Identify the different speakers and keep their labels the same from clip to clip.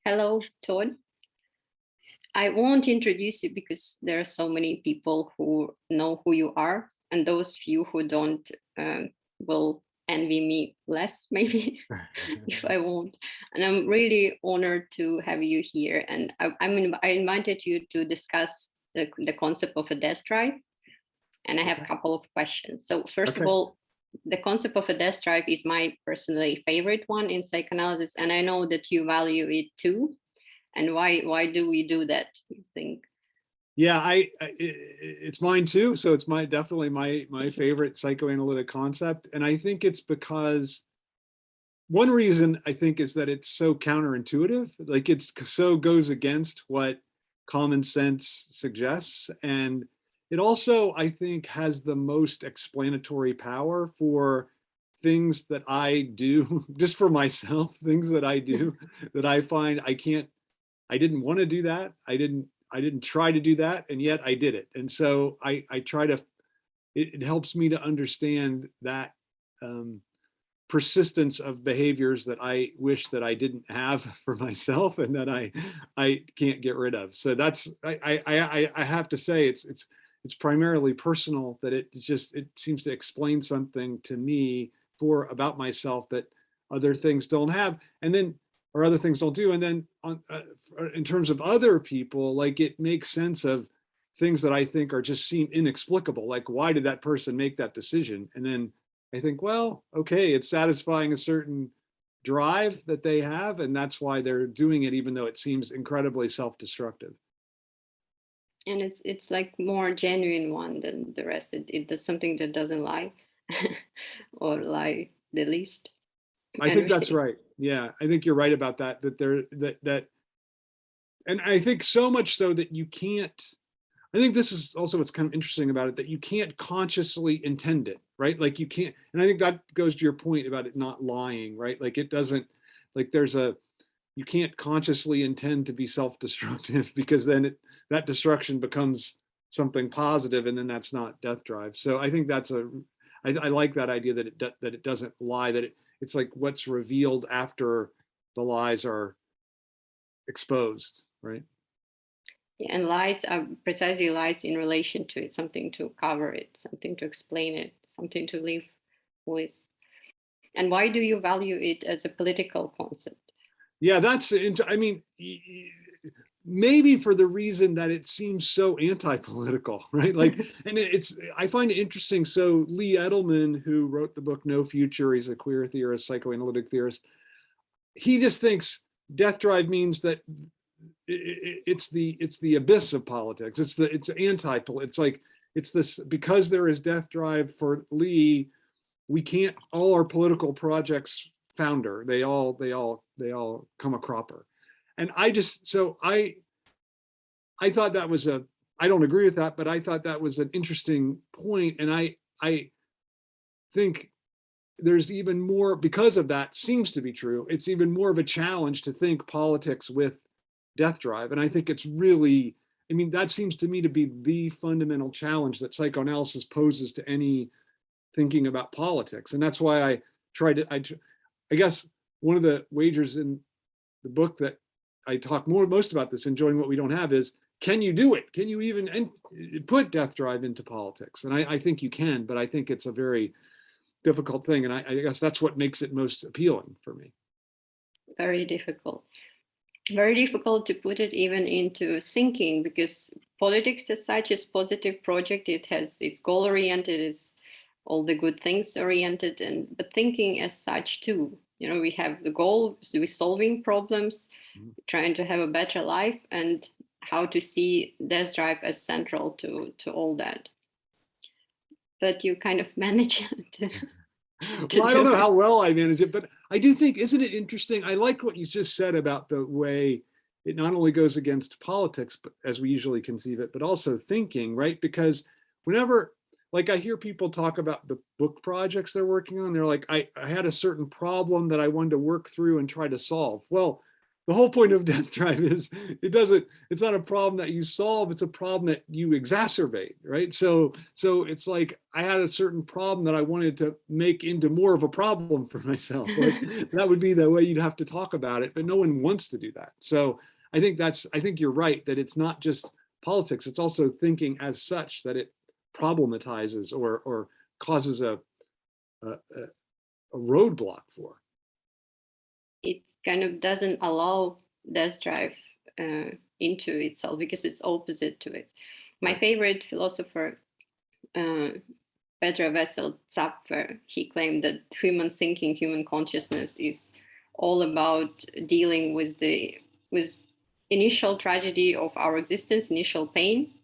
Speaker 1: Hello, Todd. I won't introduce you because there are so many people who know who you are, and those few who don't will envy me less, maybe, if I won't. And I'm really honored to have you here. And I invited you to discuss the concept of a death drive. And I have a couple of questions. So first of
Speaker 2: Okay.
Speaker 1: all, the concept of a death drive is my personally favorite one in psychoanalysis, and I know that you value it too. And why do we do that, you think?
Speaker 2: Yeah, it's mine too. So it's definitely my favorite psychoanalytic concept. And I think it's because one reason I think is that it's so counterintuitive. Like it's so goes against what common sense suggests. And it also, I think, has the most explanatory power for things that I do, just for myself, things that I do that I find I didn't want to do that. I didn't try to do that, and yet I did it. And so I try to, it helps me to understand that persistence of behaviors that I wish that I didn't have for myself and that I can't get rid of. So that's, I have to say it's primarily personal, that it seems to explain something to me about myself that other things don't have. And then, or other things don't do. And then in terms of other people, like it makes sense of things that I think are just seem inexplicable. Like, why did that person make that decision? And then I think, well, okay, it's satisfying a certain drive that they have, and that's why they're doing it, even though it seems incredibly self-destructive.
Speaker 1: And it's like more genuine one than the rest. It does something that doesn't lie or lie the least.
Speaker 2: I think that's right. Yeah, I think you're right about that. And I think so much so that you can't. I think this is also what's kind of interesting about it, that you can't consciously intend it, right? Like you can't, and I think that goes to your point about it not lying, right? Like it doesn't, like you can't consciously intend to be self-destructive because then that destruction becomes something positive, and then that's not death drive. So I think I like that idea that it doesn't lie, that it's like what's revealed after the lies are exposed, right?
Speaker 1: Yeah, and lies are precisely lies in relation to it, something to cover it, something to explain it, something to live with. And why do you value it as a political concept?
Speaker 2: Yeah, I mean, maybe for the reason that it seems so anti-political, right? Like, and I find it interesting. So Lee Edelman, who wrote the book No Future, he's a queer theorist, psychoanalytic theorist. He just thinks death drive means that it's the abyss of politics. It's anti-political. It's like, it's this, because there is death drive for Lee, we can't, all our political projects founder, they all come a cropper. And I thought that was I don't agree with that, but I thought that was an interesting point. And I think there's even more, because of that seems to be true, it's even more of a challenge to think politics with death drive. And I think it's really, I mean, that seems to me to be the fundamental challenge that psychoanalysis poses to any thinking about politics. And that's why I tried to, I guess one of the wagers in the book that I talk most about this, enjoying what we don't have, is, can you do it? Can you even put death drive into politics? And I think you can, but I think it's a very difficult thing. And I guess that's what makes it most appealing for me.
Speaker 1: Very difficult. Very difficult to put it even into thinking, because politics as such is positive project. It's goal oriented, it's all the good things oriented, but thinking as such too. We have the goal, we're solving problems, trying to have a better life, and how to see death drive as central to all that. But you kind of manage to
Speaker 2: well, I don't know how well I manage it, but I do think, isn't it interesting? I like what you just said about the way it not only goes against politics, but as we usually conceive it, but also thinking, right? Because whenever, like, I hear people talk about the book projects they're working on, they're like, I had a certain problem that I wanted to work through and try to solve. Well, the whole point of death drive is it's not a problem that you solve, it's a problem that you exacerbate, right? So it's like I had a certain problem that I wanted to make into more of a problem for myself. Like that would be the way you'd have to talk about it, but no one wants to do that. So I think you're right that it's not just politics, it's also thinking as such that it problematizes or causes a roadblock for.
Speaker 1: It kind of doesn't allow death drive into itself because it's opposite to it. My favorite philosopher, Petra Wessel-Zapfer, he claimed that human thinking, human consciousness is all about dealing with initial tragedy of our existence, initial pain,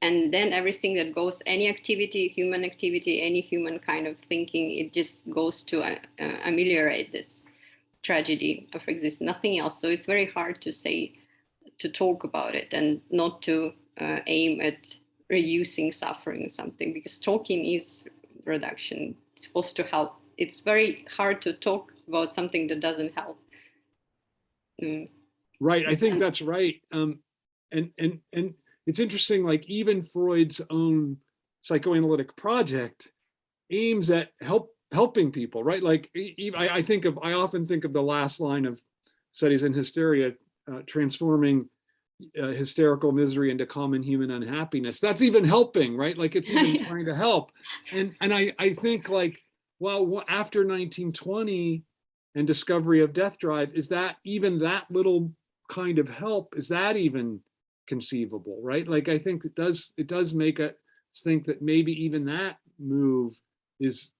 Speaker 1: and then everything that goes, any activity, human activity, any human kind of thinking, it just goes to ameliorate this tragedy of existence, nothing else. So it's very hard to talk about it and not to aim at reducing suffering or something, because talking is reduction. It's supposed to help. It's very hard to talk about something that doesn't help.
Speaker 2: Right, I think that's right. And it's interesting, like even Freud's own psychoanalytic project aims at helping people, right? Like I often think of the last line of Studies in Hysteria, transforming hysterical misery into common human unhappiness. That's even helping, right? Like it's even trying to help. And I think like, well, after 1920 and discovery of death drive, is that even that little kind of help, is that even conceivable, right? Like I think it does make us think that maybe even that move is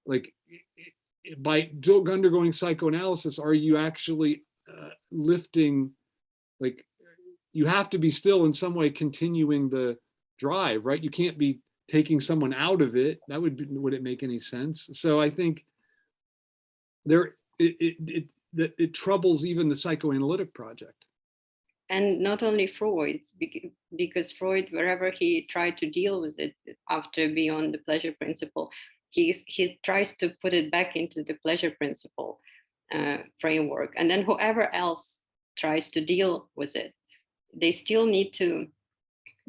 Speaker 2: like, by undergoing psychoanalysis, are you actually lifting, like you have to be still in some way continuing the drive, right? You can't be taking someone out of it. That would it make any sense? So I think it troubles even the psychoanalytic project. And
Speaker 1: not only Freud, because Freud, wherever he tried to deal with it after Beyond the Pleasure Principle, he tries to put it back into the pleasure principle framework. And then whoever else tries to deal with it, they still need to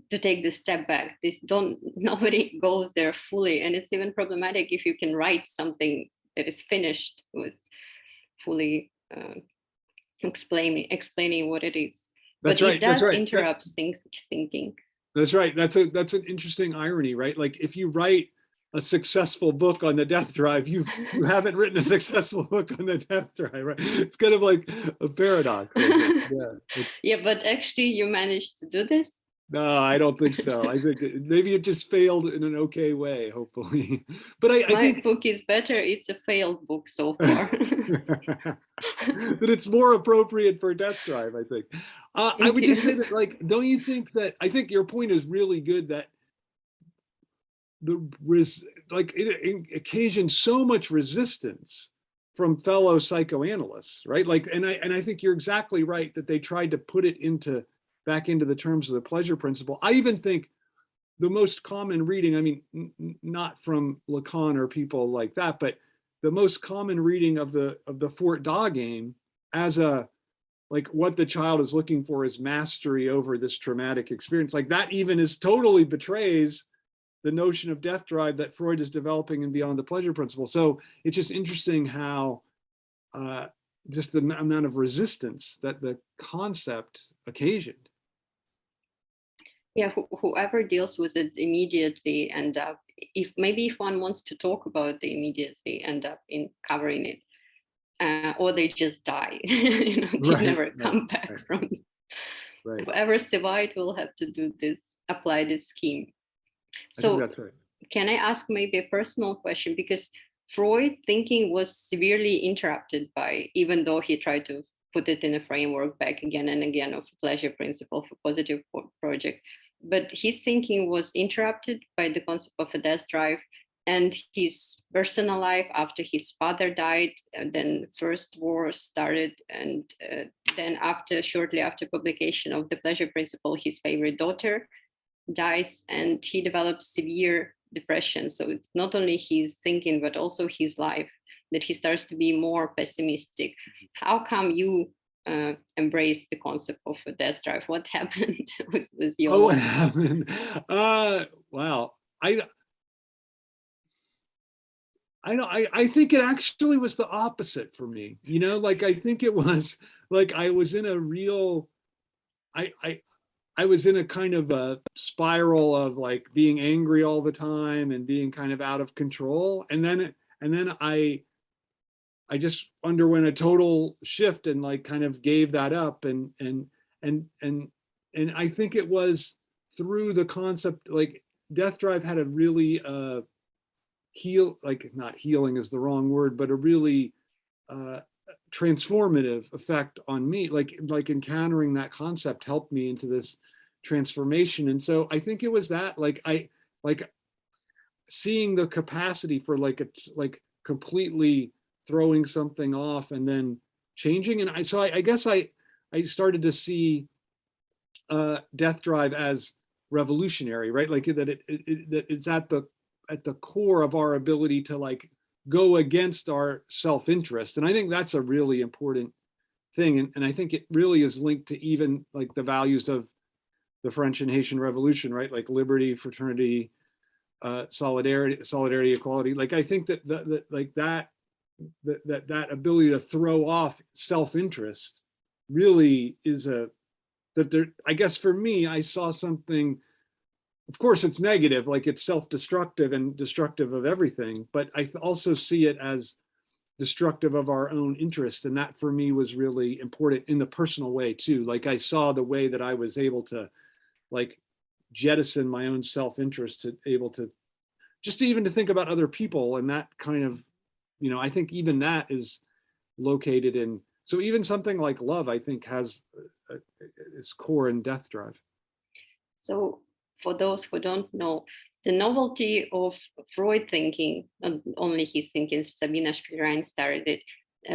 Speaker 1: take the step back. Nobody goes there fully. And it's even problematic if you can write something that is finished with fully explaining what it is. But it does interrupt thinking.
Speaker 2: That's right. That's an interesting irony, right? Like if you write a successful book on the death drive, you haven't written a successful book on the death drive, right? It's kind of like a paradox.
Speaker 1: Yeah, but actually you managed to do this?
Speaker 2: No, I don't think so. I think maybe it just failed in an okay way, hopefully. But I think
Speaker 1: my book is better. It's a failed book so far.
Speaker 2: But it's more appropriate for death drive, I think. I would just say that, like, don't you think that, I think your point is really good, that it occasions so much resistance from fellow psychoanalysts, right? Like, and I think you're exactly right that they tried to put it back into the terms of the pleasure principle. I even think the most common reading, I mean, not from Lacan or people like that, but the most common reading of the Fort Da game as like what the child is looking for is mastery over this traumatic experience. Like that even is totally betrays the notion of death drive that Freud is developing in Beyond the Pleasure Principle. So it's just interesting how just the amount of resistance that the concept occasioned.
Speaker 1: Yeah, whoever deals with it immediately end up, if one wants to talk about it immediately, end up in covering it, or they just die. They never come back from it. Right. Whoever survived will have to apply this scheme. So that's right. Can I ask maybe a personal question? Because Freud thinking was severely interrupted by, even though he tried to put it in a framework back again and again of pleasure principle for positive project, but his thinking was interrupted by the concept of a death drive, and his personal life after his father died, and then First War started, and then shortly after publication of the pleasure principle, his favorite daughter dies, and he develops severe depression. So it's not only his thinking, but also his life, that he starts to be more pessimistic. How come you embrace the concept of a death drive? What happened with your
Speaker 2: Oh, what
Speaker 1: life?
Speaker 2: happened? Wow. I think it actually was the opposite for me. Like I think it was like I was in a real, I was in a kind of a spiral of like being angry all the time and being kind of out of control. And then I just underwent a total shift and like kind of gave that up. And I think it was through the concept, like Death Drive had a really not healing is the wrong word, but a really uh, transformative effect on me. Like encountering that concept helped me into this transformation. And so I think it was that like seeing the capacity for like completely throwing something off and then changing. And I guess I started to see Death Drive as revolutionary, right? Like that that it's at the core of our ability to like go against our self-interest. And I think that's a really important thing. And I think it really is linked to even like the values of the French and Haitian Revolution, right? Like liberty, fraternity, solidarity, equality. Like I think that that ability to throw off self-interest really is I guess for me, I saw something. Of course, it's negative, like it's self-destructive and destructive of everything, but I also see it as destructive of our own interest. And that for me was really important in the personal way too. Like I saw the way that I was able to like jettison my own self-interest to able to just even to think about other people. And that kind of, I think even that is located in, so even something like love, I think has its core in Death Drive.
Speaker 1: So for those who don't know, the novelty of Freud thinking, not only his thinking, Sabina Spielrein started it,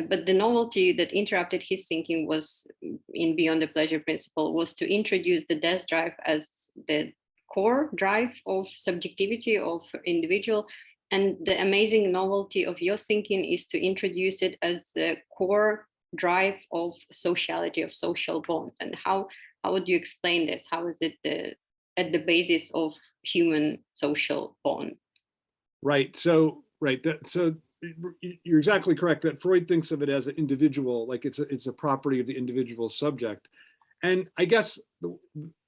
Speaker 1: but the novelty that interrupted his thinking was in Beyond the Pleasure Principle, was to introduce the death drive as the core drive of subjectivity of individual. And the amazing novelty of your thinking is to introduce it as the core drive of sociality, of social bond. And how would you explain this? How is it at the basis of human social bond?
Speaker 2: Right. So you're exactly correct that Freud thinks of it as an individual, like it's a property of the individual subject. And I guess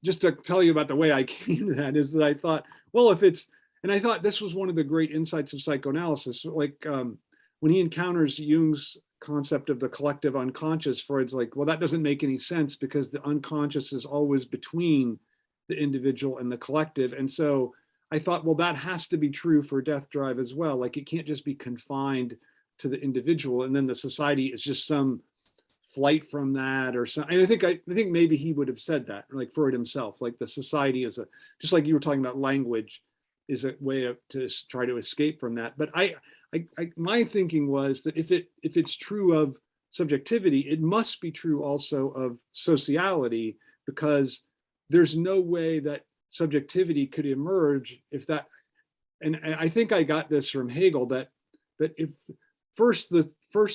Speaker 2: just to tell you about the way I came to that is that I thought, well, and I thought this was one of the great insights of psychoanalysis. Like when he encounters Jung's concept of the collective unconscious, Freud's like, well, that doesn't make any sense because the unconscious is always between the individual and the collective. And so I thought, well, that has to be true for Death Drive as well. Like it can't just be confined to the individual, and then the society is just some flight from that or something. And I think maybe he would have said that, like Freud himself, like the society is just like you were talking about, language is a way to try to escape from that. But my thinking was that if it's true of subjectivity, it must be true also of sociality, because there's no way that subjectivity could emerge if that. And I think I got this from Hegel that if first the for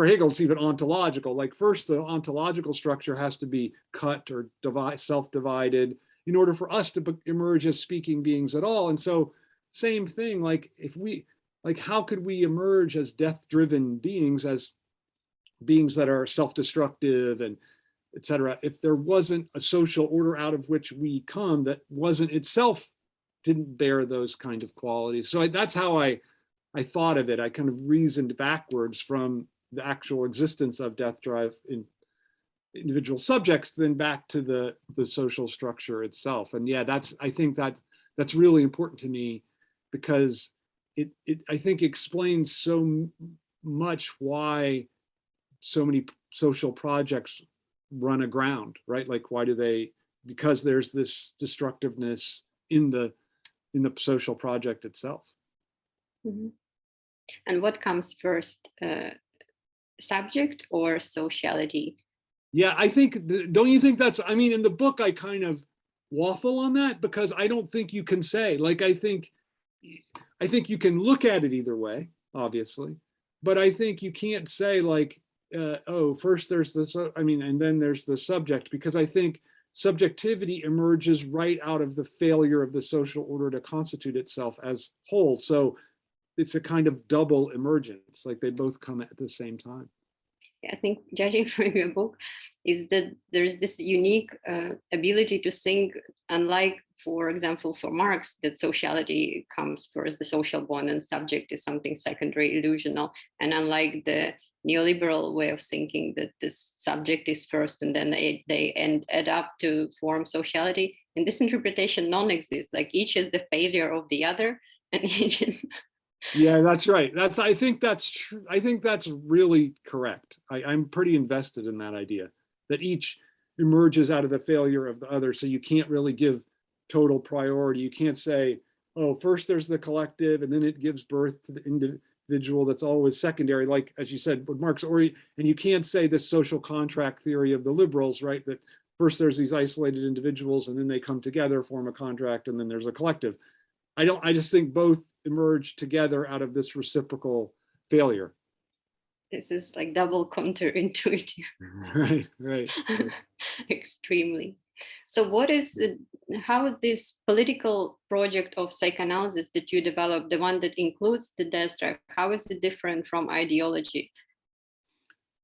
Speaker 2: Hegel it's even ontological. Like first the ontological structure has to be cut or self-divided in order for us to emerge as speaking beings at all. And so same thing, like how could we emerge as death-driven beings, as beings that are self-destructive and etc., if there wasn't a social order out of which we come that wasn't itself, didn't bear those kind of qualities. So that's how I thought of it. I kind of reasoned backwards from the actual existence of Death Drive in individual subjects, then back to the social structure itself. And yeah, I think that's really important to me, because it I think explains so much why so many social projects run aground, right? Like why do they? Because there's this destructiveness in the social project itself.
Speaker 1: Mm-hmm. And what comes first, subject or sociality?
Speaker 2: Yeah, I think, don't you think that's, I mean, in the book, I kind of waffle on that, because I don't think you can say, like, I think you can look at it either way, obviously, but I think you can't say like, first there's and then there's the subject, because I think subjectivity emerges right out of the failure of the social order to constitute itself as whole. So it's a kind of double emergence, like they both come at the same time.
Speaker 1: I think, judging from your book, is that there's this unique ability to think, unlike, for example, for Marx, that sociality comes first, the social bond, and subject is something secondary, illusional, and unlike the neoliberal way of thinking that this subject is first and then they add up to form sociality. In this interpretation, none exists. Like each is the failure of the other, and each is.
Speaker 2: Yeah, that's right. I think that's true. I think that's really correct. I'm pretty invested in that idea that each emerges out of the failure of the other. So you can't really give total priority. You can't say, oh, first there's the collective and then it gives birth to the individual. That's always secondary, like, as you said, with Marx. And you can't say this social contract theory of the liberals, right? That first there's these isolated individuals and then they come together, form a contract, and then there's a collective. I just think both emerge together out of this reciprocal failure.
Speaker 1: This is like double counterintuitive.
Speaker 2: Right.
Speaker 1: Extremely. So how is this political project of psychoanalysis that you developed, the one that includes the death drive, how is it different from ideology?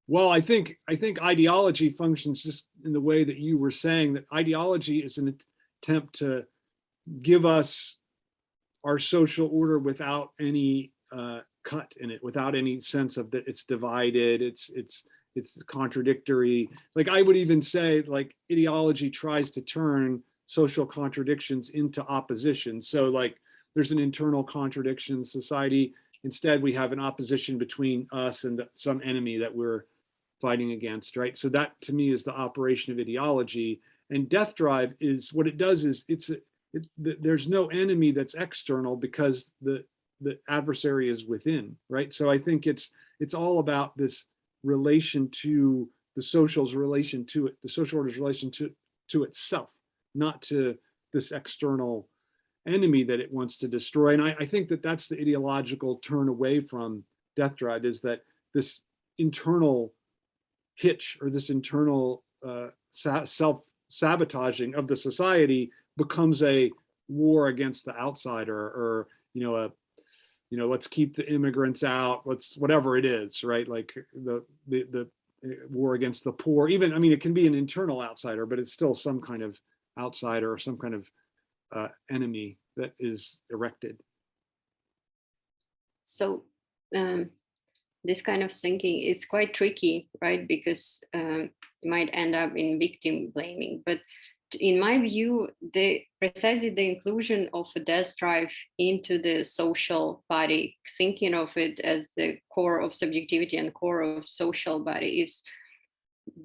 Speaker 2: Well, I think ideology functions just in the way that you were saying, that ideology is an attempt to give us our social order without any cut in it, without any sense of that it's divided, it's contradictory. Like I would even say, like, ideology tries to turn social contradictions into opposition. So like there's an internal contradiction in society. Instead, we have an opposition between us and some enemy that we're fighting against, right? So that to me is the operation of ideology. And death drive is what it does is there's no enemy that's external because the adversary is within, right? So I think it's all about this relation to the social's relation to it, the social order's relation to itself, not to this external enemy that it wants to destroy. And I think that's the ideological turn away from death drive, is that this internal hitch or this internal self-sabotaging of the society becomes a war against the outsider, or let's keep the immigrants out, let's whatever it is, right? Like the war against the poor. Even, I mean, it can be an internal outsider, but it's still some kind of outsider or some kind of enemy that is erected.
Speaker 1: So this kind of thinking, it's quite tricky, right? Because you might end up in victim blaming. But in my view, precisely the inclusion of a death drive into the social body, thinking of it as the core of subjectivity and core of social body, is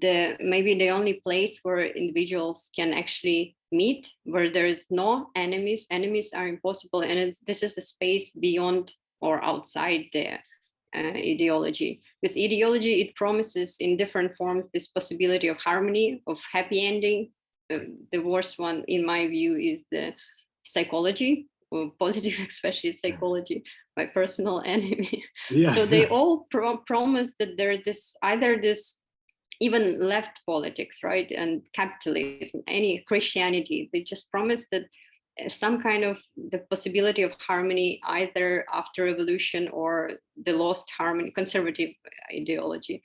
Speaker 1: maybe the only place where individuals can actually meet, where there is no enemies. Enemies are impossible, and this is a space beyond or outside the ideology. Because ideology, it promises in different forms this possibility of harmony, of happy ending. The worst one, in my view, is the psychology, or positive, especially psychology, my personal enemy.
Speaker 2: Yeah.
Speaker 1: So they all promise that there is either this, even left politics, right, and capitalism, any Christianity, they just promise that some kind of the possibility of harmony either after revolution or the lost harmony, conservative ideology.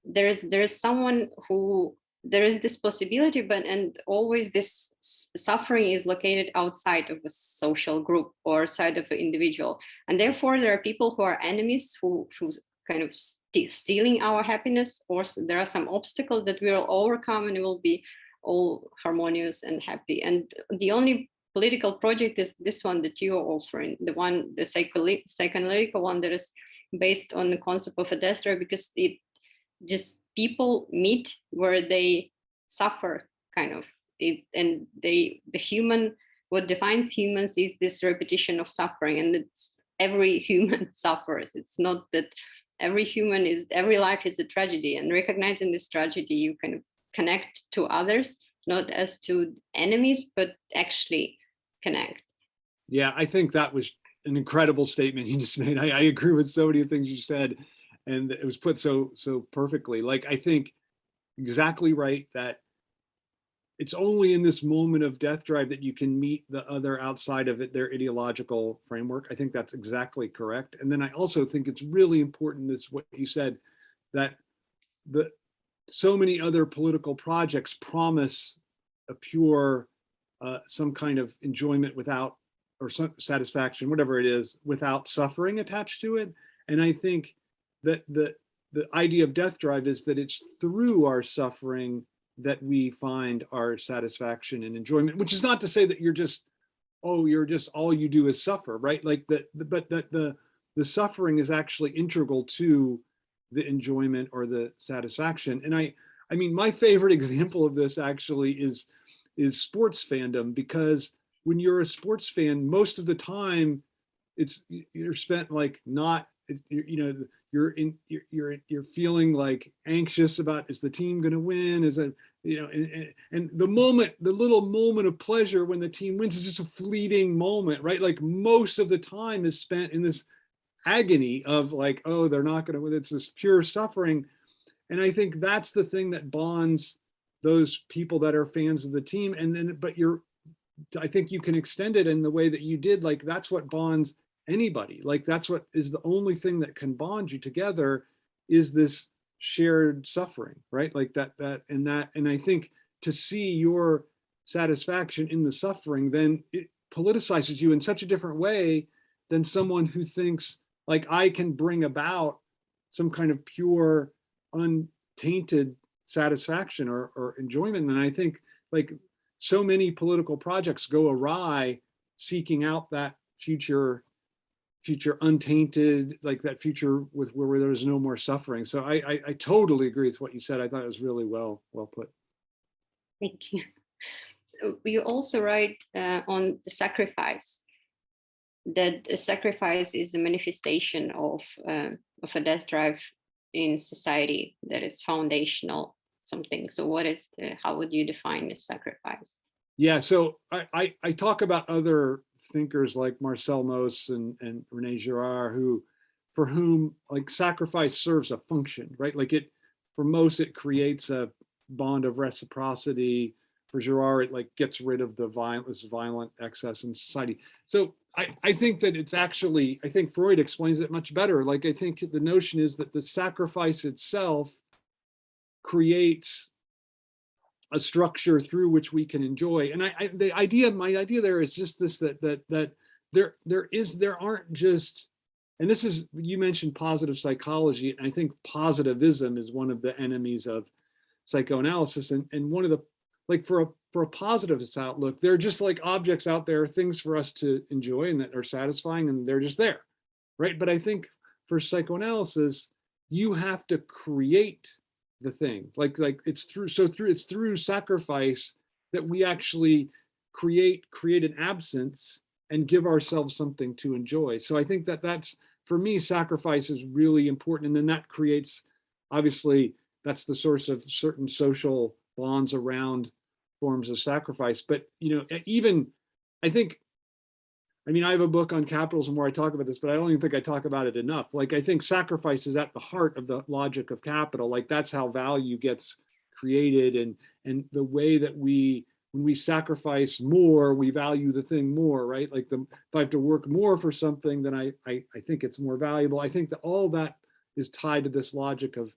Speaker 1: There's someone who, there is this possibility, and always this suffering is located outside of a social group or outside of an individual. And therefore there are people who are enemies who kind of stealing our happiness, or there are some obstacles that we will overcome and we will be all harmonious and happy. And the only political project is this one that you are offering, the psychoanalytical one that is based on the concept of a death drive, because it just people meet where they suffer, kind of and the human, what defines humans is this repetition of suffering, and it's every human suffers. It's not that every life is a tragedy, and recognizing this tragedy, you kind of connect to others, not as to enemies, but actually connect.
Speaker 2: Yeah, I think that was an incredible statement you just made. I agree with so many things you said. and it was put so perfectly. Like, I think exactly right that it's only in this moment of death drive that you can meet the other outside of it, their ideological framework. I think that's exactly correct. And then I also think it's really important, this what you said, that the so many other political projects promise a pure some kind of enjoyment without, or some satisfaction, whatever it is, without suffering attached to it. And I think that the idea of death drive is that it's through our suffering that we find our satisfaction and enjoyment, which is not to say that you're just, oh, you're just, all you do is suffer, right? Like that, but that the suffering is actually integral to the enjoyment or the satisfaction. And I mean, my favorite example of this actually is sports fandom, because when you're a sports fan, most of the time you're spent like not, you know, you're feeling like anxious about, is the team going to win, is it, you know, and the little moment of pleasure when the team wins is just a fleeting moment, right? Like most of the time is spent in this agony of like, oh, they're not going to win. It's this pure suffering. And I think that's the thing that bonds those people that are fans of the team. And then, but I think you can extend it in the way that you did. Like, that's what bonds anybody. Like, that's what is the only thing that can bond you together, is this shared suffering, right? Like that, and I think to see your satisfaction in the suffering, then it politicizes you in such a different way than someone who thinks like, I can bring about some kind of pure, untainted satisfaction or enjoyment. And I think like so many political projects go awry seeking out that future untainted, like that future with where there's no more suffering. So I totally agree with what you said. I thought it was really well put.
Speaker 1: Thank you. So you also write on the sacrifice, that a sacrifice is a manifestation of a death drive in society, that is foundational something. So how would you define the sacrifice?
Speaker 2: Yeah, so I talk about other thinkers like Marcel Mauss and René Girard, for whom like sacrifice serves a function, right? Like for Mauss, it creates a bond of reciprocity. For Girard, it like gets rid of the violent excess in society. So I think that it's actually, I think Freud explains it much better. Like, I think the notion is that the sacrifice itself creates a structure through which we can enjoy. And my idea there is just this, that there aren't just, and this is, you mentioned positive psychology, and I think positivism is one of the enemies of psychoanalysis. And one of the, like for a positivist outlook, they're just like objects out there, things for us to enjoy and that are satisfying, and they're just there, right? But I think for psychoanalysis, you have to create the thing, like it's through sacrifice that we actually create an absence and give ourselves something to enjoy. So I think that's, for me, sacrifice is really important. And then that creates, obviously, that's the source of certain social bonds around forms of sacrifice. But, you know, even, I think, I mean, I have a book on capitalism where I talk about this, but I don't even think I talk about it enough. Like, I think sacrifice is at the heart of the logic of capital. Like, that's how value gets created, and the way that when we sacrifice more, we value the thing more, right? Like, if I have to work more for something, then I think it's more valuable. I think that all that is tied to this logic of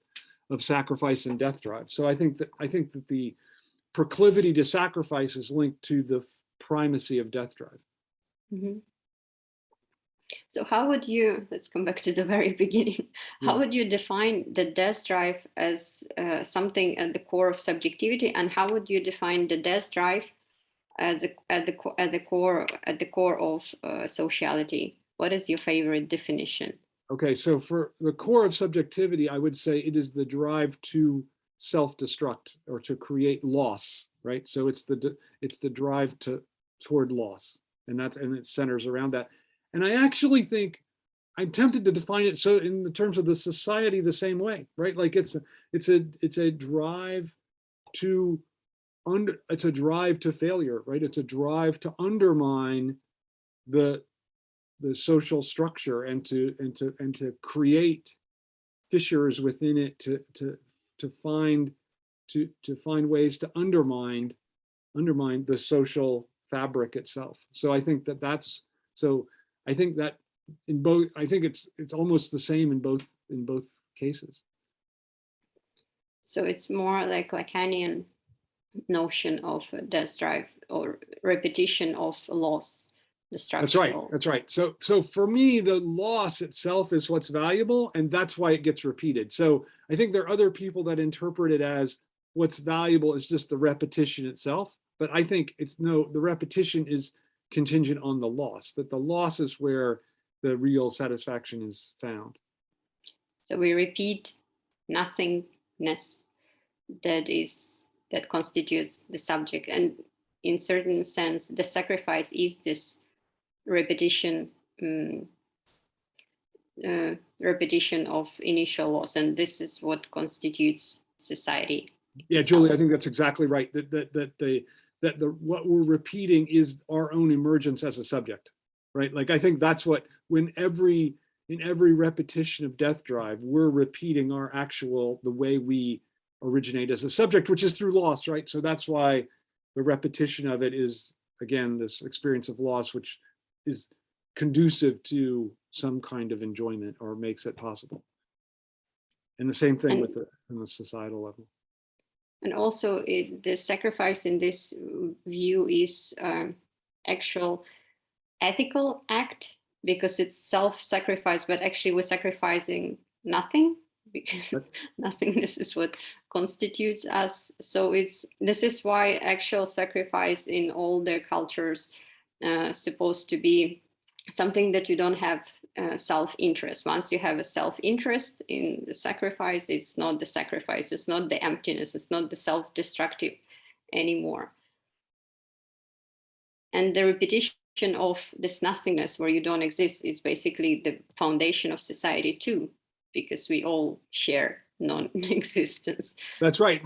Speaker 2: sacrifice and death drive. So I think that the proclivity to sacrifice is linked to the primacy of death drive. Mm-hmm.
Speaker 1: So how would you, let's come back to the very beginning. How would you define the death drive as something at the core of subjectivity, and how would you define the death drive as at the core of sociality? What is your favorite definition?
Speaker 2: Okay, so for the core of subjectivity, I would say it is the drive to self-destruct or to create loss, right? So it's the drive toward loss, and it centers around that. And I actually think I'm tempted to define it so in the terms of the society the same way, right? Like it's a drive to failure, right? It's a drive to undermine the social structure and to create fissures within it to find ways to undermine the social fabric itself. So I think I think that in both, I think it's almost the same in both cases.
Speaker 1: So it's more like Lacanian notion of death drive or repetition of loss, the structural.
Speaker 2: That's right. So for me, the loss itself is what's valuable, and that's why it gets repeated. So I think there are other people that interpret it as what's valuable is just the repetition itself. But I think the repetition is contingent on the loss, that the loss is where the real satisfaction is found.
Speaker 1: So we repeat nothingness that constitutes the subject. And in certain sense, the sacrifice is this repetition of initial loss. And this is what constitutes society.
Speaker 2: Yeah, Julie, I think that's exactly right. What we're repeating is our own emergence as a subject, right? Like, I think that's what, in every repetition of death drive, we're repeating the way we originate as a subject, which is through loss, right? So that's why the repetition of it is, again, this experience of loss, which is conducive to some kind of enjoyment or makes it possible. And the same thing on the societal level.
Speaker 1: And also the sacrifice in this view is actual ethical act, because it's self-sacrifice, but actually we're sacrificing nothing, because nothingness is what constitutes us. So this is why actual sacrifice in all their cultures supposed to be something that you don't have self-interest. Once you have a self-interest in the sacrifice, it's not the sacrifice, it's not the emptiness, it's not the self-destructive anymore. And the repetition of this nothingness where you don't exist is basically the foundation of society too, because we all share non-existence.
Speaker 2: That's right.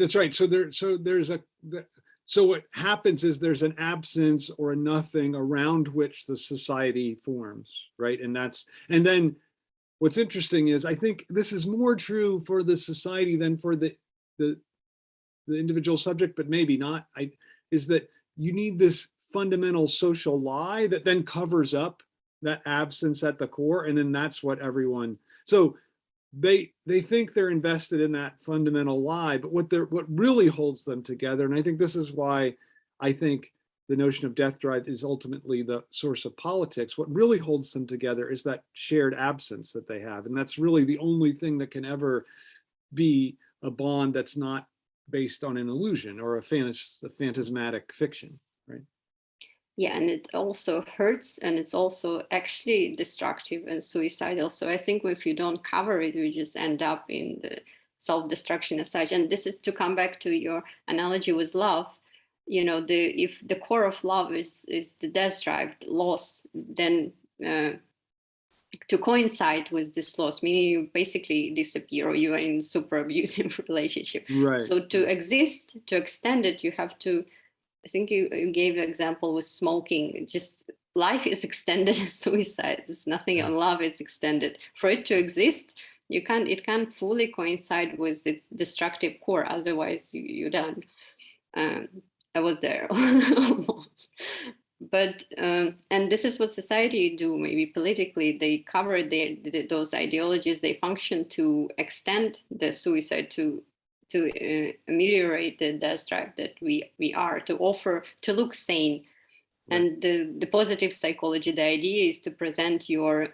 Speaker 2: So what happens is there's an absence or a nothing around which the society forms, right? And then what's interesting is, I think this is more true for the society than for the individual subject, but maybe not, is that you need this fundamental social lie that then covers up that absence at the core, and then that's what everyone, so they think they're invested in that fundamental lie, but what really holds them together, and I think this is why I think the notion of death drive is ultimately the source of politics. What really holds them together is that shared absence that they have, and that's really the only thing that can ever be a bond that's not based on an illusion or a phantasmatic fiction, right?
Speaker 1: Yeah, and it also hurts, and it's also actually destructive and suicidal. So I think if you don't cover it, we just end up in the self-destruction as such. And this is to come back to your analogy with love. You know, if the core of love is the death drive, the loss, then to coincide with this loss, meaning you basically disappear or you are in super abusive relationship.
Speaker 2: Right.
Speaker 1: So to exist, to extend it, you have to, I think you gave an example with smoking. Just life is extended as suicide. There's nothing on love is extended. For it to exist, it can't fully coincide with the destructive core. Otherwise, you're done. I was there almost. But and this is what society do. Maybe politically, they cover those ideologies. They function to extend the suicide to ameliorate the death drive that we are, to offer, to look sane. Right. And the positive psychology, the idea is to present your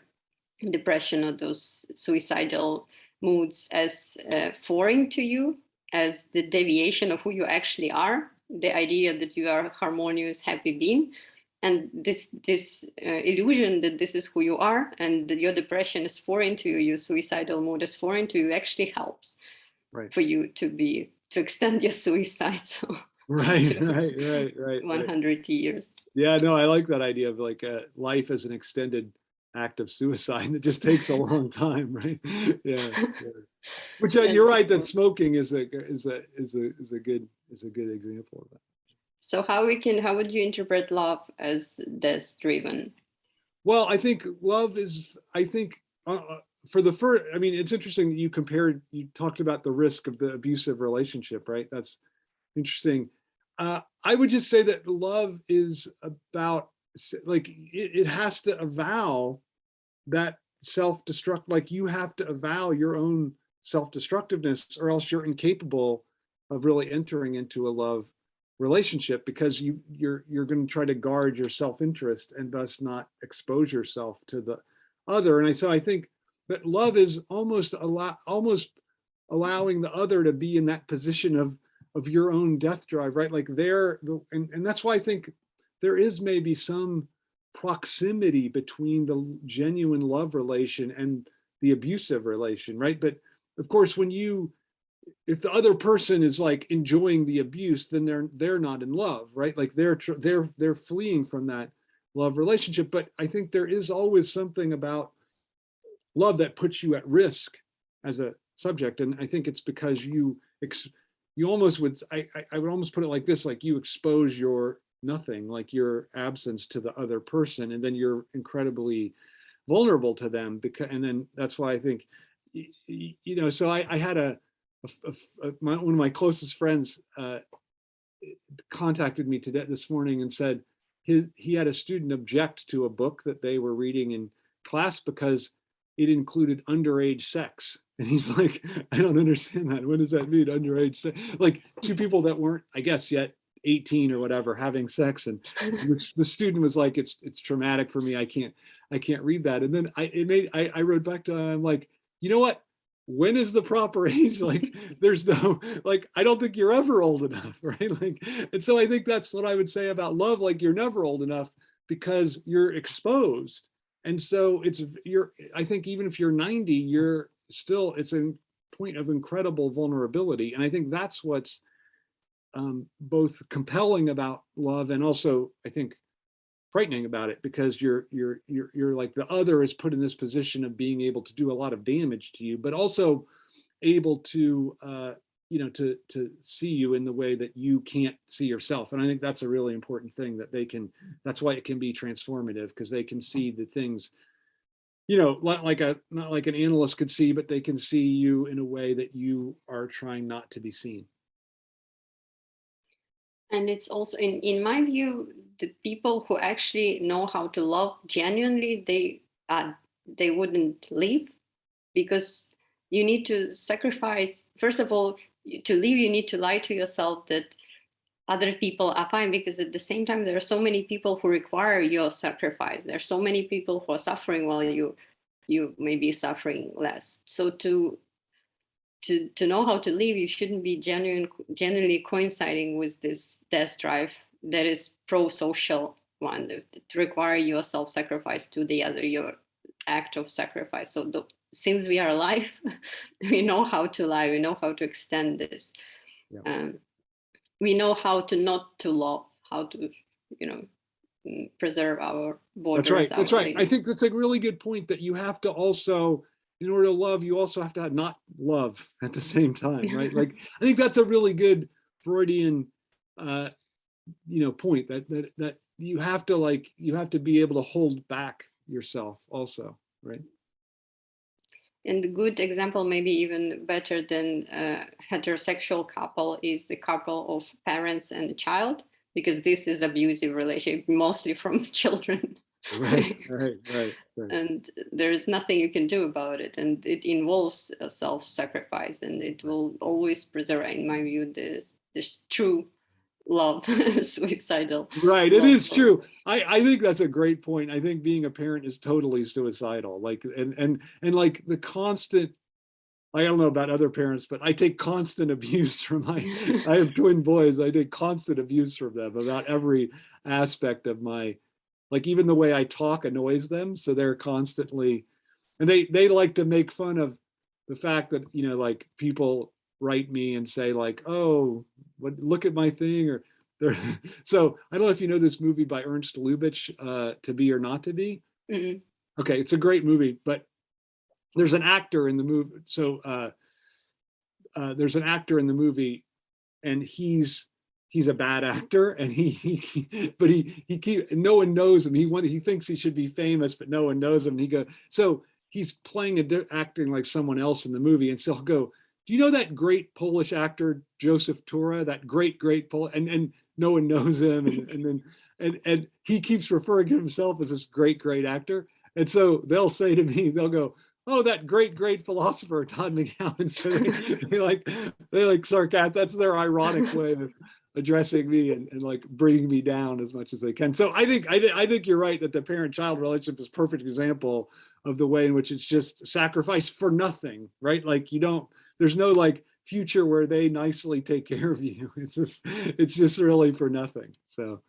Speaker 1: depression or those suicidal moods as foreign to you, as the deviation of who you actually are, the idea that you are a harmonious, happy being. And this illusion that this is who you are and that your depression is foreign to you, your suicidal mood is foreign to you, actually helps. Right. For you to extend your suicide. So
Speaker 2: right.
Speaker 1: 100 years.
Speaker 2: Yeah, no, I like that idea of like life as an extended act of suicide that just takes a long time, right? Yeah. Which you're right that smoking is a good example of that.
Speaker 1: So how would you interpret love as death driven?
Speaker 2: Well, I think love is, for the first, I mean, it's interesting that you talked about the risk of the abusive relationship, right? That's interesting. I would just say that love is about, like, it has to avow that self-destruct, like you have to avow your own self-destructiveness, or else you're incapable of really entering into a love relationship, because you're going to try to guard your self-interest and thus not expose yourself to the other. And so I think that love is almost allowing the other to be in that position of your own death drive, right? Like and that's why I think there is maybe some proximity between the genuine love relation and the abusive relation, right? But of course, if the other person is like enjoying the abuse, then they're not in love, right? Like they're fleeing from that love relationship. But I think there is always something about love that puts you at risk as a subject, and I think it's because you almost would, I would almost put it like this, like you expose your nothing, like your absence, to the other person, and then you're incredibly vulnerable to them, and then that's why I think, so I had one of my closest friends contacted me this morning and said he had a student object to a book that they were reading in class because it included underage sex. And he's like, I don't understand that. What does that mean, underage sex? Like two people that weren't, I guess, yet 18 or whatever, having sex. And the student was like, it's traumatic for me. I can't read that. And then I wrote back to him, I'm like, you know what? When is the proper age? Like, there's no, like, I don't think you're ever old enough, right? Like, and so I think that's what I would say about love. Like, you're never old enough because you're exposed. And so I think even if you're 90, it's a point of incredible vulnerability. And I think that's what's both compelling about love and also, I think, frightening about it, because you're like, the other is put in this position of being able to do a lot of damage to you, but also able to to see you in the way that you can't see yourself. And I think that's a really important thing, that that's why it can be transformative, because they can see the things, not like an analyst could see, but they can see you in a way that you are trying not to be seen.
Speaker 1: And it's also, in my view, the people who actually know how to love genuinely, they wouldn't leave, because you need to sacrifice. First of all, to leave, you need to lie to yourself that other people are fine, because at the same time, there are so many people who require your sacrifice. There are so many people who are suffering while you may be suffering less. So to know how to live, you shouldn't be genuinely coinciding with this death drive that is pro-social one, that require your self-sacrifice to the other, your act of sacrifice. So since we are alive, we know how to lie, we know how to extend this. Yeah. We know how to not to love, how to, preserve our borders.
Speaker 2: That's right. I think that's a really good point, that you have to also, in order to love, you also have to not love at the same time, right? Like, I think that's a really good Freudian, point, that you have to be able to hold back yourself also, right?
Speaker 1: And the good example, maybe even better than a heterosexual couple, is the couple of parents and a child, because this is abusive relationship, mostly from children.
Speaker 2: Right.
Speaker 1: And there's nothing you can do about it. And it involves a self-sacrifice, and it will always preserve, in my view, this true love, suicidal.
Speaker 2: Right, it is true. I think that's a great point. I think being a parent is totally suicidal. Like, and like the constant, I don't know about other parents, but I take constant abuse from I have twin boys. I take constant abuse from them about every aspect of my, like, even the way I talk annoys them. So they're constantly, and they like to make fun of the fact that, like, people write me and say, like, oh, look at my thing, or so I don't know if you know this movie by Ernst Lubitsch, To Be or Not to Be. Mm-hmm. Okay, it's a great movie, but there's an actor in the movie. So there's an actor in the movie, and he's a bad actor, and no one knows him. He thinks he should be famous, but no one knows him. And he goes, so he's acting like someone else in the movie, and so he'll go, do you know that great Polish actor Joseph Tura, that great Polish, and no one knows him, and he keeps referring to himself as this great actor, and so they'll say to me, they'll go, oh, that great philosopher Todd McGowan. So they like sarcastic. That's their ironic way of addressing me and like bringing me down as much as they can. So I think you're right that the parent-child relationship is a perfect example of the way in which it's just sacrifice for nothing, right? Like there's no like future where they nicely take care of you. It's just really for nothing. So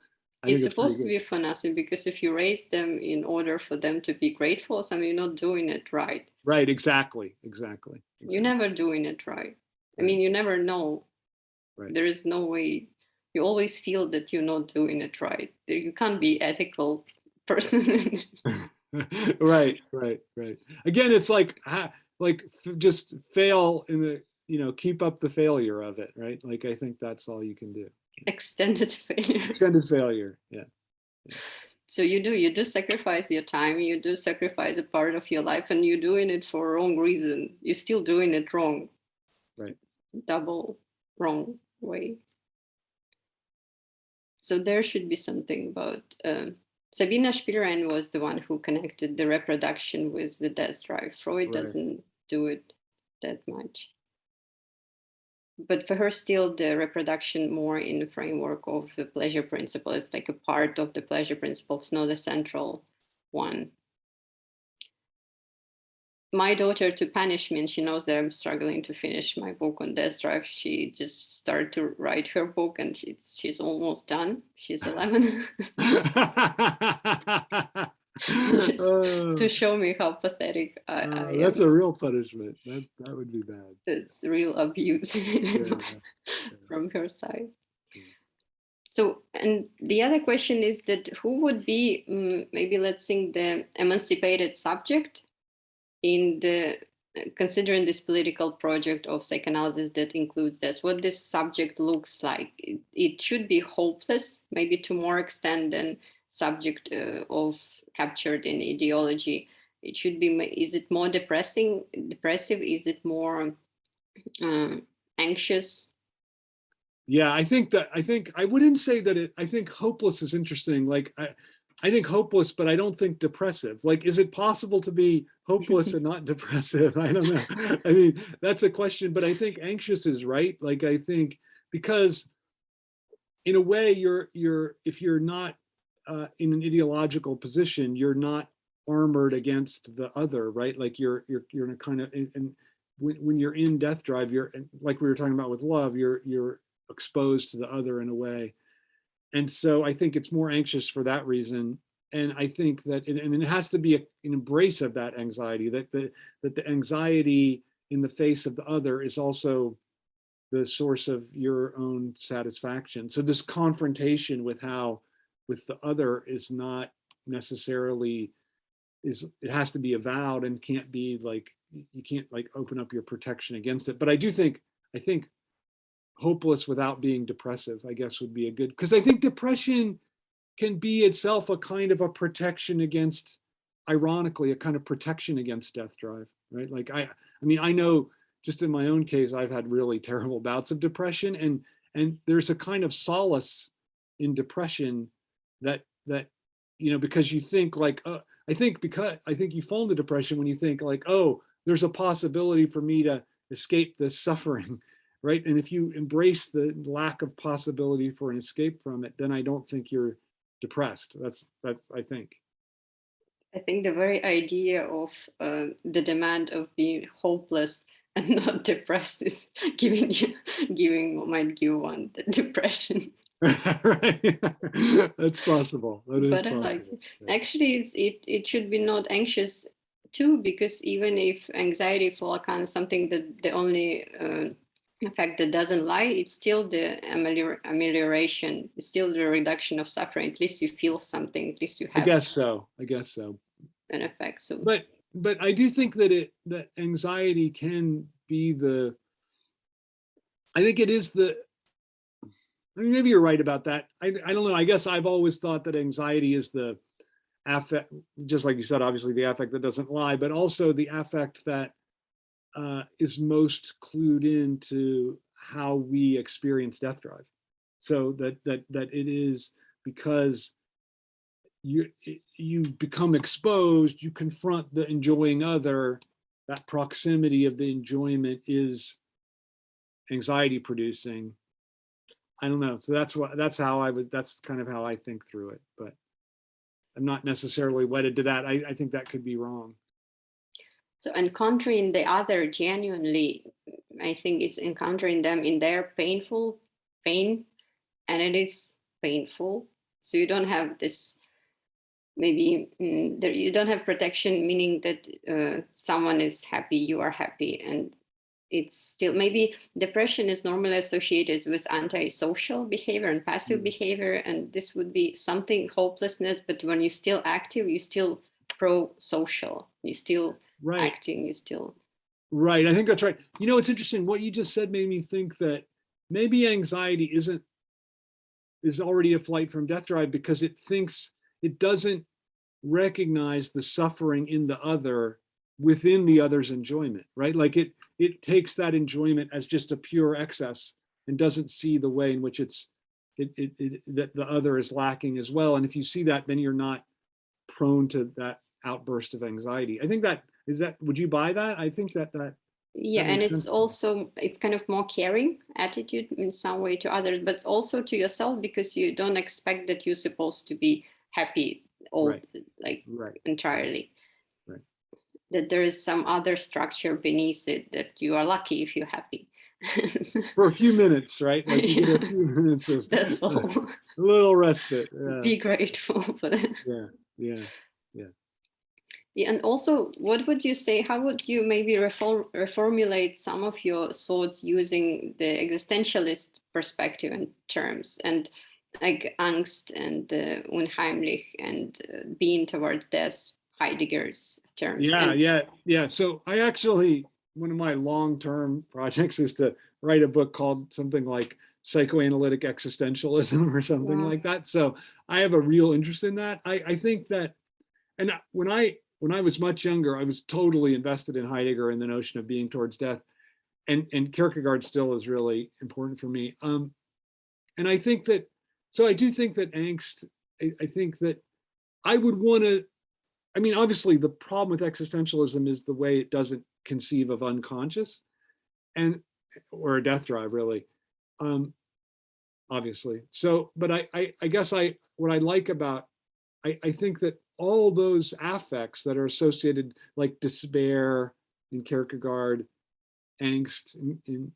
Speaker 1: it's supposed to be for nothing, because if you raise them in order for them to be grateful, so you're not doing it right.
Speaker 2: Right, exactly.
Speaker 1: You're never doing it right. I mean, you never know. Right. There is no way. You always feel that you're not doing it right. You can't be ethical person.
Speaker 2: Right. Again, it's like just fail in the, keep up the failure of it, right? Like, I think that's all you can do.
Speaker 1: Extended failure.
Speaker 2: Yeah.
Speaker 1: So you do sacrifice your time, you do sacrifice a part of your life, and you're doing it for a wrong reason. You're still doing it wrong.
Speaker 2: Right.
Speaker 1: Double wrong way. So there should be something about Sabina Spielrein was the one who connected the reproduction with the death drive. Freud doesn't do it that much. But for her, still the reproduction more in the framework of the pleasure principle is like a part of the pleasure principle. It's not a central one. My daughter, to punish me, and she knows that I'm struggling to finish my book on death drive, she just started to write her book, and she's almost done. She's 11. To show me how pathetic I am.
Speaker 2: That's a real punishment. That would be bad.
Speaker 1: It's real abuse from her side. So, and the other question is that who would be, maybe let's think, the emancipated subject in the, considering this political project of psychoanalysis that includes this, what this subject looks like. It should be hopeless, maybe to more extent than subject of captured in ideology. It should be, is it more depressive? Is it more anxious?
Speaker 2: Yeah, I think I wouldn't say that I think hopeless is interesting. Like, I think hopeless, but I don't think depressive. Like, is it possible to be hopeless and not depressive? I don't know. I mean, that's a question, but I think anxious is right. Like, I think because in a way if you're not in an ideological position, you're not armored against the other, right? Like you're in a kind of, and when you're in death drive, you're, like we were talking about with love, you're exposed to the other in a way. And so I think it's more anxious for that reason. And I think that, and it has to be an embrace of that anxiety, that the anxiety in the face of the other is also the source of your own satisfaction. So this confrontation with the other is not necessarily, it has to be avowed and can't be like, you can't like open up your protection against it. But I think hopeless without being depressive, I guess, would be a good, because I think depression can be itself a kind of a protection against, ironically, a kind of protection against death drive, right? Like I mean, I know just in my own case, I've had really terrible bouts of depression, and there's a kind of solace in depression that because you think like, I think you fall into depression when you think like, oh, there's a possibility for me to escape this suffering, right? And if you embrace the lack of possibility for an escape from it, then I don't think you're depressed. That's I think.
Speaker 1: I think the very idea of the demand of being hopeless and not depressed is might give one the depression.
Speaker 2: Right. That's possible. That is possible.
Speaker 1: Like, actually, it should be not anxious too, because even if anxiety for Lacan is something that the only effect that doesn't lie, it's still the amelioration, it's still the reduction of suffering. At least you feel something. At least you have.
Speaker 2: I guess so.
Speaker 1: An effect. So,
Speaker 2: but I do think that that anxiety can be I think it is I mean, maybe you're right about that. I don't know. I guess I've always thought that anxiety is affect, just like you said, obviously the affect that doesn't lie, but also the affect that is most clued into how we experience death drive. So that it is because you become exposed, you confront the enjoying other, that proximity of the enjoyment is anxiety producing. I don't know. So that's kind of how I think through it, but I'm not necessarily wedded to that. I think that could be wrong.
Speaker 1: So encountering the other genuinely, I think it's encountering them in their painful pain, and it is painful. So you don't have this, maybe you don't have protection, meaning that someone is happy, you are happy, and it's still, maybe depression is normally associated with antisocial behavior and passive behavior, and this would be something hopelessness, but when you're still active, you're still pro-social, you're still acting, you still.
Speaker 2: Right, I think that's right. You know, it's interesting, what you just said made me think that maybe anxiety is already a flight from death drive, because it thinks it doesn't recognize the suffering in the other within the other's enjoyment, right? Like it takes that enjoyment as just a pure excess and doesn't see the way in which that the other is lacking as well. And if you see that, then you're not prone to that outburst of anxiety. I think would you buy that? I think that
Speaker 1: yeah, and it's also, it's kind of more caring attitude in some way to others, but also to yourself, because you don't expect that you're supposed to be happy entirely.
Speaker 2: Right.
Speaker 1: That there is some other structure beneath it, that you are lucky if you're happy.
Speaker 2: For a few minutes, right? Like you get a few minutes of
Speaker 1: that's all.
Speaker 2: A little respite. Yeah.
Speaker 1: Be grateful for that.
Speaker 2: Yeah.
Speaker 1: And also, what would you say, how would you maybe reformulate some of your thoughts using the existentialist perspective and terms, and like angst and unheimlich and being towards death, Heidegger's terms?
Speaker 2: Yeah. So I actually, one of my long-term projects is to write a book called something like Psychoanalytic Existentialism or something like that. So I have a real interest in that. I think that, and when I was much younger, I was totally invested in Heidegger and the notion of being towards death, and Kierkegaard still is really important for me. And I think that, so I do think that angst, I think that I would want to, I mean, obviously the problem with existentialism is the way it doesn't conceive of unconscious or a death drive, really, obviously. So, but I guess what I like about, I think that all those affects that are associated, like despair in Kierkegaard, angst in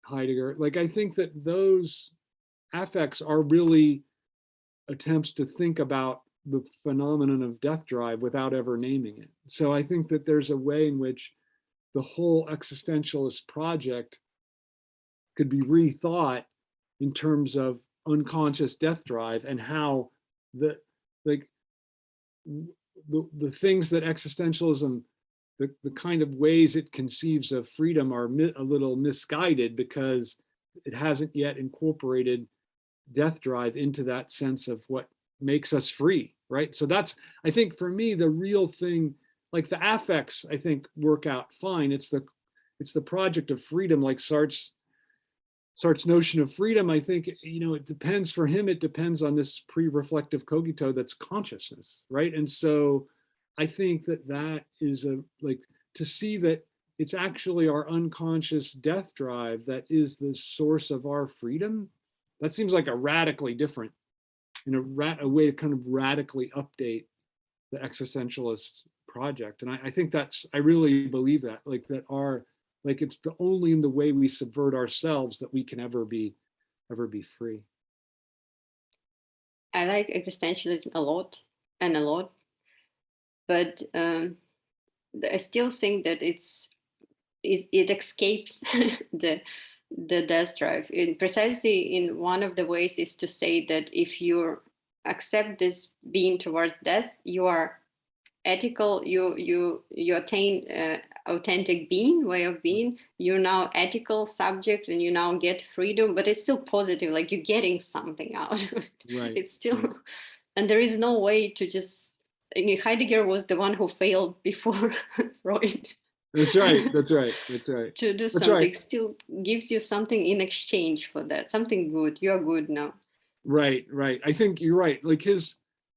Speaker 2: Heidegger, like I think that those affects are really attempts to think about the phenomenon of death drive without ever naming it. So I think that there's a way in which the whole existentialist project could be rethought in terms of unconscious death drive, and how the things that existentialism, the kind of ways it conceives of freedom are a little misguided, because it hasn't yet incorporated death drive into that sense of what makes us free, right? So that's, I think for me, the real thing, like the affects, I think work out fine. It's the project of freedom, like Sartre's notion of freedom. I think, it depends for him, it depends on this pre-reflective cogito that's consciousness, right? And so I think that is to see that it's actually our unconscious death drive that is the source of our freedom. That seems like a radically different, a way to kind of radically update the existentialist project. And I think I really believe that, it's the only in the way we subvert ourselves that we can ever be free.
Speaker 1: I like existentialism a lot, but I still think that it escapes the death drive. Precisely in one of the ways is to say that if you accept this being towards death, you are ethical, you attain authentic way of being, you're now ethical subject, and you now get freedom, but it's still positive, like you're getting something out of it.
Speaker 2: Right.
Speaker 1: It's still And there is no way to just, I mean, Heidegger was the one who failed before Freud.
Speaker 2: That's right. That's right. That's right.
Speaker 1: To do
Speaker 2: That's
Speaker 1: something
Speaker 2: right.
Speaker 1: still gives you something in exchange for that, something good. You're good now.
Speaker 2: Right. Right. I think you're right. Like his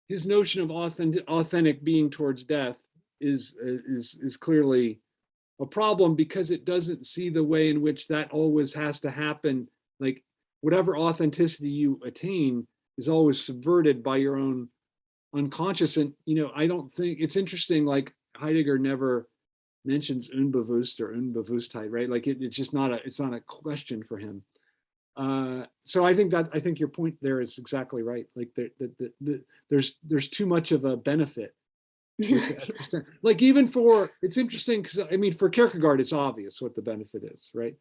Speaker 2: notion of authentic being towards death is clearly a problem, because it doesn't see the way in which that always has to happen. Like whatever authenticity you attain is always subverted by your own unconscious. And I don't think it's interesting. Like Heidegger never mentions unbewusst or unbewusstheit, right? Like it's just not a question for him. So I think your point there is exactly right. Like there's too much of a benefit. Like even for, it's interesting because I mean for Kierkegaard it's obvious what the benefit is, right?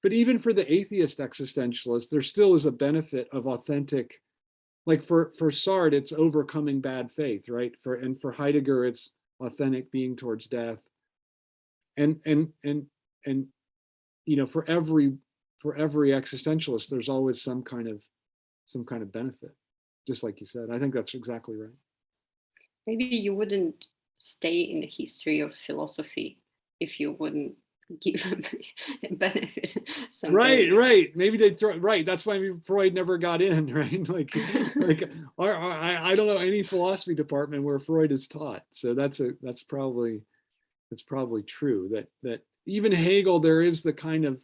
Speaker 2: But even for the atheist existentialist, there still is a benefit of authentic. Like for Sartre, it's overcoming bad faith, right? For Heidegger, it's authentic being towards death. And for every existentialist, there's always some kind of benefit, just like you said. I think that's exactly right.
Speaker 1: Maybe you wouldn't stay in the history of philosophy if you wouldn't give a benefit.
Speaker 2: Right. Maybe they'd throw, right. That's why Freud never got in, right? Like I don't know any philosophy department where Freud is taught. So that's probably true. That even Hegel, there is the kind of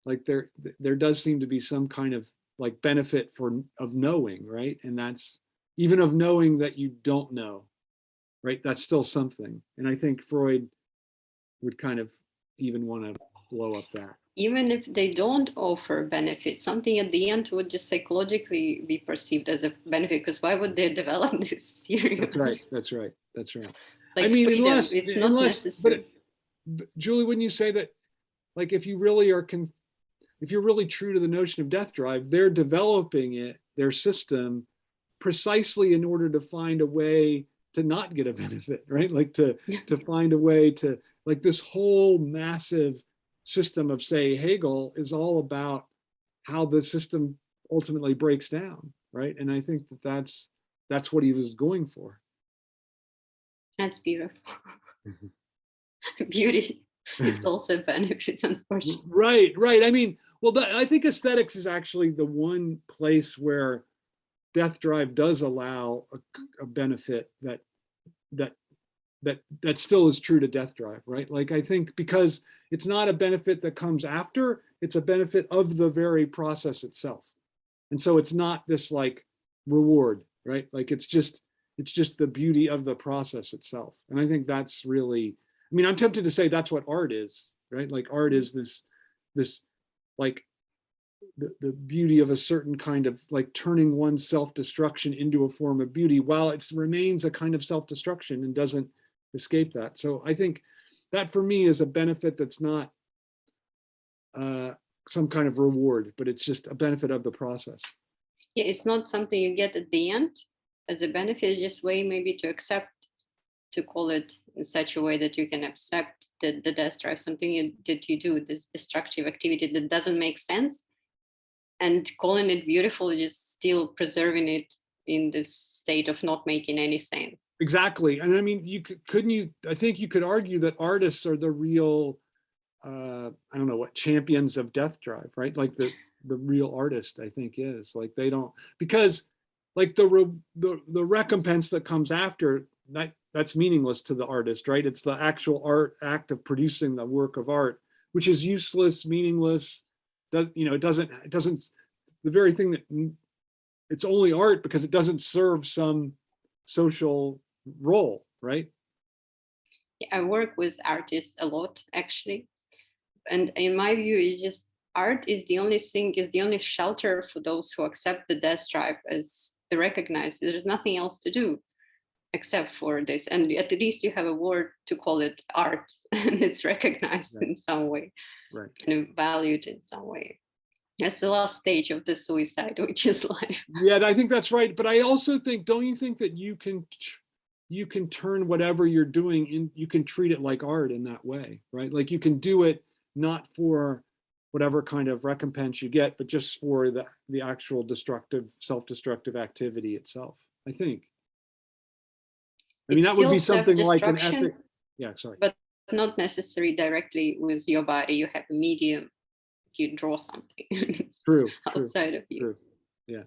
Speaker 2: like there does seem to be some kind of like benefit of knowing, right? And that's even of knowing that you don't know, right? That's still something. And I think Freud would kind of even want to blow up that.
Speaker 1: Even if they don't offer benefit, something at the end would just psychologically be perceived as a benefit, because why would they develop this theory?
Speaker 2: That's right.
Speaker 1: Like
Speaker 2: I mean,
Speaker 1: freedom,
Speaker 2: unless
Speaker 1: it's not necessary.
Speaker 2: But Julie, wouldn't you say that, like, if you really if you're really true to the notion of death drive, they're developing their system, precisely in order to find a way to not get a benefit, right? Like to find a way to, like, this whole massive system of, say, Hegel is all about how the system ultimately breaks down, right? And I think that's what he was going for.
Speaker 1: That's beautiful. Beauty. It's also a benefit, unfortunately.
Speaker 2: Right. I mean, well, I think aesthetics is actually the one place where death drive does allow a benefit that still is true to death drive, right? Like, I think because it's not a benefit that comes after, it's a benefit of the very process itself. And so it's not this like reward, right? Like it's just the beauty of the process itself. And I think that's really, I mean, I'm tempted to say that's what art is, right? Like art is this like the beauty of a certain kind of like turning one's self-destruction into a form of beauty, while it remains a kind of self-destruction and doesn't escape that. So I think that for me is a benefit that's not some kind of reward, but it's just a benefit of the process.
Speaker 1: Yeah, it's not something you get at the end as a benefit. It's just way maybe to accept, to call it in such a way that you can accept the death drive, something that you do, this destructive activity that doesn't make sense, and calling it beautiful is just still preserving it in this state of not making any sense.
Speaker 2: Exactly. And I mean, I think you could argue that artists are the real, I don't know what, champions of death drive, right? Like the real artist, I think, is like, they don't, because like the recompense that comes after that's meaningless to the artist, right? It's the actual act of producing the work of art, which is useless, meaningless. It doesn't, the very thing that it's only art because it doesn't serve some social role, right?
Speaker 1: I work with artists a lot, actually. And in my view, it's just art is the only shelter for those who accept the death drive as they recognize there's nothing else to do except for this. And at least you have a word to call it art, and it's recognized in some way,
Speaker 2: right,
Speaker 1: and valued in some way. That's the last stage of the suicide, which is life.
Speaker 2: Yeah, I think that's right. But I also think, don't you think that you can turn whatever you're doing you can treat it like art in that way, right? Like you can do it not for whatever kind of recompense you get, but just for the actual self-destructive activity itself. I think. I mean, that would be something like an
Speaker 1: self-destruction,
Speaker 2: ethic. Yeah, sorry.
Speaker 1: but not necessarily directly with your body. You have a medium, you draw something
Speaker 2: True.
Speaker 1: outside of you.
Speaker 2: True. Yeah.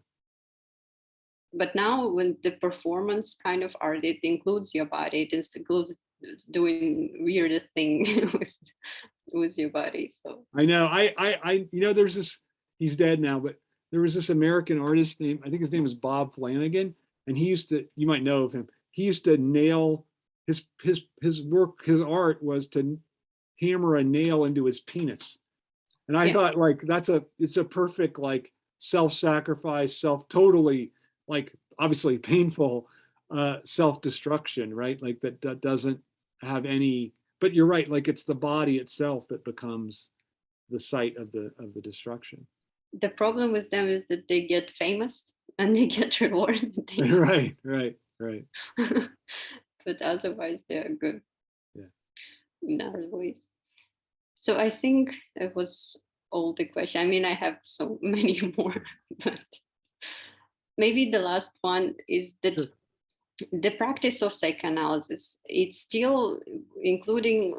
Speaker 1: But now when the performance kind of art, it includes your body, it includes doing weird thing with your body. So
Speaker 2: I know. You know, there's this, he's dead now, but there was this American artist named, I think his name was Bob Flanagan, and he used to, you might know of him, he used to nail his work, his art was to hammer a nail into his penis. And I thought, like, it's a perfect, like, self-sacrifice, totally, like, obviously painful self-destruction, right? Like that doesn't have any, but you're right, like it's the body itself that becomes the site of the destruction.
Speaker 1: the problem with them is that they get famous and they get rewarded.
Speaker 2: Right.
Speaker 1: But otherwise they're good.
Speaker 2: Yeah.
Speaker 1: In other ways. So I think it was all the question. I mean, I have so many more, but maybe the last one is that
Speaker 2: Sure.
Speaker 1: The practice of psychoanalysis, it's still including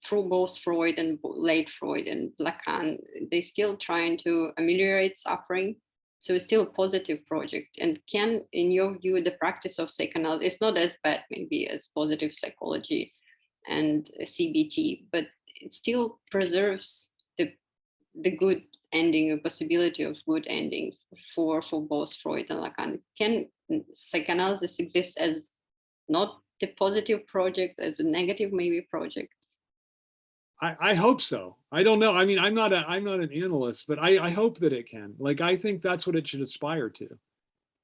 Speaker 1: through both Freud and late Freud and Lacan, they're still trying to ameliorate suffering. So it's still a positive project. And can, in your view, the practice of psychoanalysis, it's not as bad maybe as positive psychology and CBT, but it still preserves the good ending, a possibility of good ending for both Freud and Lacan. Can psychoanalysis exist as not the positive project, as a negative maybe project?
Speaker 2: I hope so. I don't know. I mean, I'm not an analyst, but I hope that it can. Like, I think that's what it should aspire to,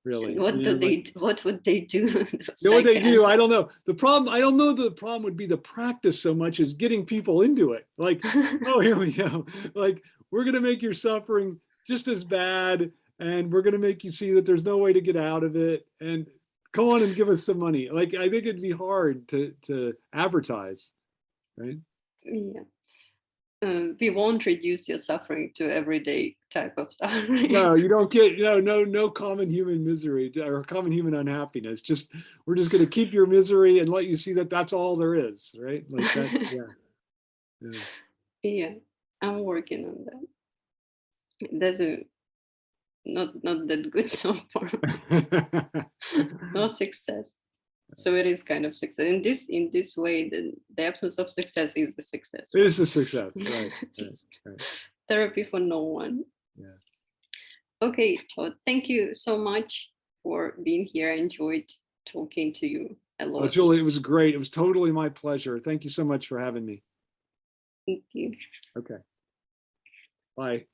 Speaker 2: really.
Speaker 1: What do they? What would they do?
Speaker 2: You know what they do? I don't know. The problem, I don't know that the problem would be the practice so much as getting people into it. Like, oh, here we go. Like, we're going to make your suffering just as bad, and we're going to make you see that there's no way to get out of it. And come on and give us some money. Like, I think it'd be hard to advertise, right?
Speaker 1: Yeah. We won't reduce your suffering to everyday type of suffering.
Speaker 2: No, you don't get no common human misery or common human unhappiness. Just, we're just going to keep your misery and let you see that that's all there is, right? Like that. Yeah.
Speaker 1: Yeah, I'm working on that. It doesn't not that good so far. No success. So it is kind of success. In this way, the absence of success is the success.
Speaker 2: It is the success, right?
Speaker 1: Therapy for no one.
Speaker 2: Yeah.
Speaker 1: Okay, Todd, thank you so much for being here. I enjoyed talking to you a lot.
Speaker 2: Oh, Julie, it was great. It was totally my pleasure. Thank you so much for having me.
Speaker 1: Thank you.
Speaker 2: Okay. Bye.